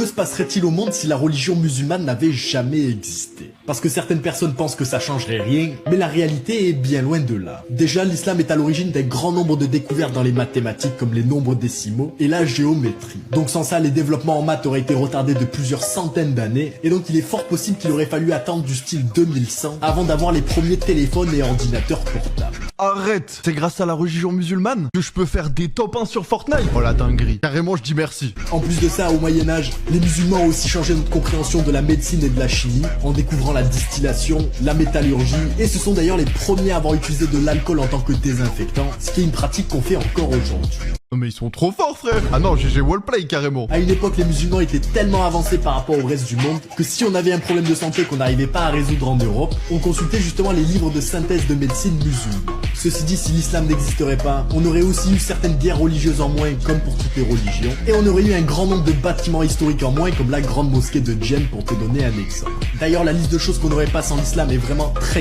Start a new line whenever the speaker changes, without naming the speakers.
que se passerait-il au monde si la religion musulmane n'avait jamais existé? Parce que certaines personnes pensent que ça changerait rien, mais la réalité est bien loin de là. Déjà, l'islam est à l'origine d'un grand nombre de découvertes dans les mathématiques comme les nombres décimaux et la géométrie. Donc sans ça, les développements en maths auraient été retardés de plusieurs centaines d'années, et donc il est fort possible qu'il aurait fallu attendre du style 2100 avant d'avoir les premiers téléphones et ordinateurs portables.
Arrête! C'est grâce à la religion musulmane que je peux faire des top 1 sur Fortnite. Oh la dinguerie. Carrément, je dis merci.
En plus de ça, au Moyen-Âge, les musulmans ont aussi changé notre compréhension de la médecine et de la chimie en découvrant la distillation, la métallurgie, et ce sont d'ailleurs les premiers à avoir utilisé de l'alcool en tant que désinfectant, ce qui est une pratique qu'on fait encore aujourd'hui.
Non mais ils sont trop forts, frère. Ah non, GG Wallplay carrément.
À une époque, les musulmans étaient tellement avancés par rapport au reste du monde que si on avait un problème de santé qu'on n'arrivait pas à résoudre en Europe, on consultait justement les livres de synthèse de médecine musulmans. Ceci dit, si l'islam n'existerait pas, on aurait aussi eu certaines guerres religieuses en moins, comme pour toutes les religions, et on aurait eu un grand nombre de bâtiments historiques en moins, comme la grande mosquée de Djenné pour te donner un exemple. D'ailleurs, la liste de choses qu'on n'aurait pas sans l'islam est vraiment très grande.